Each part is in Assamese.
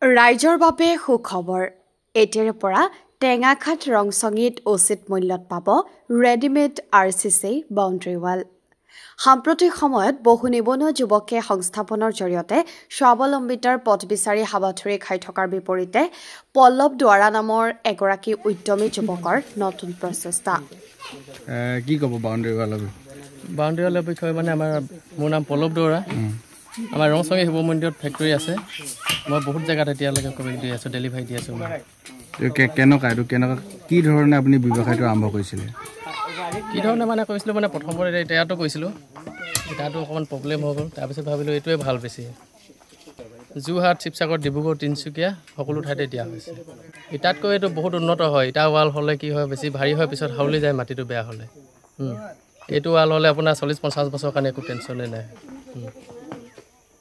ৰাইজৰ বাবে সুখবৰ এতিয়াৰ পৰা টেঙাখাট ৰংচঙিত উচিত মূল্যত পাব ৰেডিমেড আৰচিচি বাউণ্ডাৰী ৱাল সাম্প্ৰতিক সময়ত বহু নিবনুৱা যুৱকে সংস্থাপনৰ জৰিয়তে স্বাৱলম্বিতাৰ পথ বিচাৰি হাবাথুৰি খাই থকাৰ বিপৰীতে পল্লৱ দুৱাৰা নামৰ এগৰাকী উদ্যমী যুৱকৰ নতুন প্ৰচেষ্টা কি ক'ব বাউণ্ডাৰী ৱালৰ বিষয়ে মানে মোৰ নাম পল্লৱ দুৱাৰা আমাৰ ৰংচঙি শিৱ মন্দিৰত ফেক্টৰী আছে মই বহুত জেগাত এতিয়ালৈকে কৰি দি আছোঁ ডেলিভাৰী দি আছোঁ কেনেকুৱা কি ধৰণে আপুনি ব্যৱসায়টো আৰম্ভ কৰিছিলে কি ধৰণে মানে কৰিছিলোঁ মানে প্ৰথমতে ইটাটো কৰিছিলোঁ ইটাটো অকণমান প্ৰব্লেম হৈ গ'ল তাৰপিছত ভাবিলোঁ এইটোৱে ভাল বেছি যোৰহাট শিৱসাগৰ ডিব্ৰুগড় তিনিচুকীয়া সকলো ঠাইতে দিয়া হৈছে ইটাতকৈ এইটো বহুত উন্নত হয় ইটা ৱাল হ'লে কি হয় বেছি ভাৰী হয় পিছত হাউলি যায় মাটিটো বেয়া হ'লে এইটো ৱাল হ'লে আপোনাৰ 40-50 বছৰৰ কাৰণে একো টেনশ্যনেই নাই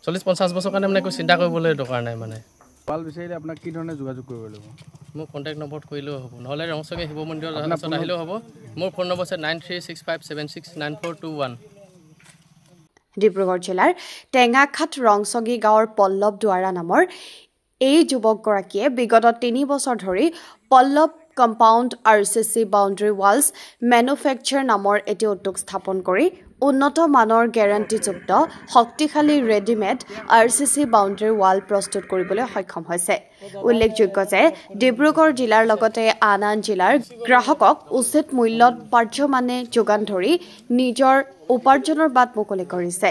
40-50 বছৰৰ কাৰণে মানে একো চিন্তা কৰিবলৈ দৰকাৰ নাই মানে ৱাল বিচাৰিলে আপোনাক কি ধৰণে যোগাযোগ কৰিব লাগিব মোক কণ্টেক্ট নম্বৰত কৰিলেও হ'ব নহ'লে ৰংচঙি শিৱ মন্দিৰৰ ওচৰত আহিলেও হ'ব মোৰ ফোন নম্বৰ আছে 9365769421 ডিব্ৰুগড় জিলাৰ টেঙাখাট ৰংচঙি গাঁৱৰ পল্লৱ দুৱাৰা নামৰ এই যুৱকগৰাকীয়ে বিগত 3 বছৰ ধৰি Pallav compound RCC boundary walls manufacture নামৰ এটি উদ্যোগ স্থাপন কৰি উন্নত মানৰ গেৰাণ্টিযুক্ত শক্তিশালী ৰেডিমেড আৰচিচি বাউণ্ডাৰী ৱাল প্ৰস্তুত কৰিবলৈ সক্ষম হৈছে উল্লেখযোগ্য যে ডিব্ৰুগড় জিলাৰ লগতে আন জিলাৰ গ্ৰাহকক উচিত মূল্যত পাৰ্যমানে যোগান ধৰি নিজৰ উপাৰ্জনৰ বাট মুকলি কৰিছে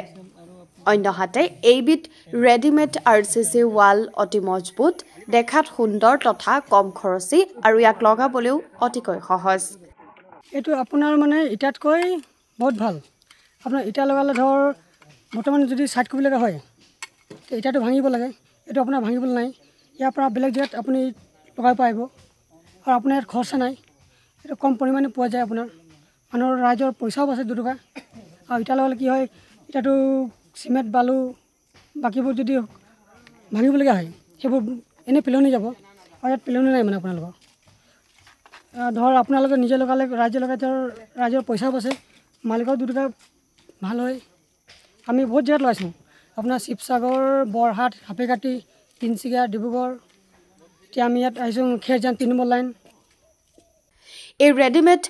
অন্যহাতে এইবিধ ৰেডিমেড আৰচিচি ৱাল অতি মজবুত দেখাত সুন্দৰ তথা কম খৰচী আৰু ইয়াক লগাবলৈও অতিকৈ সহজ এইটো আপোনাৰ মানে ইটাতকৈ বহুত ভাল আপোনাৰ ইটা লগালে ধৰ বৰ্তমান যদি সাইড কৰিব লগা হয় ইটাটো ভাঙিব লাগে এইটো আপোনাৰ ভাঙিবলৈ নাই ইয়াৰ পৰা বেলেগ জেগাত আপুনি লগাই পাৰিব আৰু আপোনাৰ ইয়াত খৰচা নাই এইটো কম পৰিমাণে পোৱা যায় আপোনাৰ মানুহৰ ৰাইজৰ পইচাও বাচে 2 টকা আৰু ইটা লগালে কি হয় ইটাটো চিমেণ্ট বালু বাকীবোৰ যদি ভাঙিবলগীয়া হয় সেইবোৰ এনেই পেলনি যাব আৰু ইয়াত পেলনি নাই মানে আপোনালোকৰ ধৰ আপোনালোকে নিজে লগালে ৰাইজে লগাই ধৰ ৰাইজৰ পইচাও বাচে মালিকৰ 2 টকা ভাল হয় আমি বহুত জেগাত লগাইছোঁ আপোনাৰ শিৱসাগৰ বৰহাট হাপেকাটি তিনিচুকীয়া ডিব্ৰুগড় এতিয়া আমি ইয়াত আহিছোঁ খেৰজান 3 নম্বৰ লাইন এই ৰেডিমেড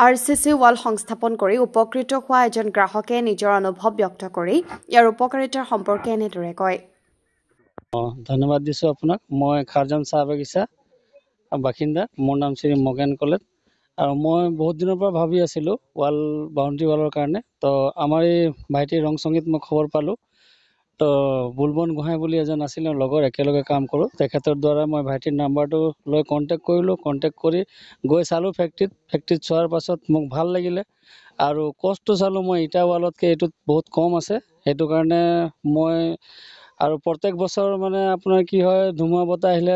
আৰচিচি ৱাল সংস্থাপন কৰি উপকৃত হোৱা এজন গ্ৰাহকে নিজৰ অনুভৱ ব্যক্ত কৰি ইয়াৰ উপকাৰিতাৰ সম্পৰ্কে এনেদৰে কয় ধন্যবাদ দিছোঁ আপোনাক মই খাৰজান চাহ বাগিচা বাসিন্দা মোৰ নাম শ্ৰী মগেন কলেজ আৰু মই বহুত দিনৰ পৰা ভাবি আছিলোঁ ৱাল বাউণ্ডাৰী ৱালৰ কাৰণে তো আমাৰ এই ভাইটিৰ ৰংচঙিত মই খবৰ পালোঁ তো বুলবন গোহাঁই বুলি এজন আছিলে লগৰ একেলগে কাম কৰোঁ তেখেতৰ দ্বাৰা মই ভাইটিৰ নাম্বাৰটো লৈ কণ্টেক্ট কৰিলোঁ কণ্টেক্ট কৰি গৈ চালোঁ ফেক্টৰীত চোৱাৰ পাছত মোক ভাল লাগিলে আৰু কষ্টটো চালোঁ মই ইটা ৱালতকৈ এইটোত বহুত কম আছে সেইটো কাৰণে মই আৰু প্ৰত্যেক বছৰ মানে আপোনাৰ কি হয় ধুমুহা বতাহ আহিলে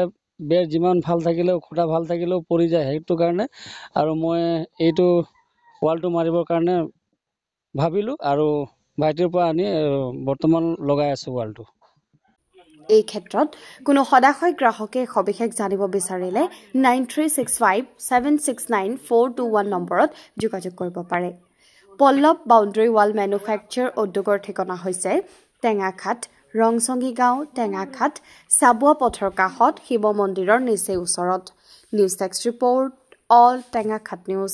বেৰ যিমান ভাল থাকিলেও খুঁটা ভাল থাকিলেও পৰি যায় সেইটো কাৰণে আৰু মই এইটো ৱালটো মাৰিবৰ কাৰণে ভাবিলোঁ আৰু ভাইটিৰ পৰা আনি বৰ্তমান লগাই আছোঁ ৱালটো এই ক্ষেত্ৰত কোনো সদাশয় গ্ৰাহকে সবিশেষ জানিব বিচাৰিলে 9365769421 নম্বৰত যোগাযোগ কৰিব পাৰে পল্লৱ বাউণ্ডাৰী ৱাল মেনুফেকচাৰ উদ্যোগৰ ঠিকনা হৈছে টেঙাখাট ৰংচঙি গাঁও টেঙাখাট চাবুৱা পথৰ কাষত শিৱ মন্দিৰৰ নিচেই ওচৰত news text report all Tengakhat news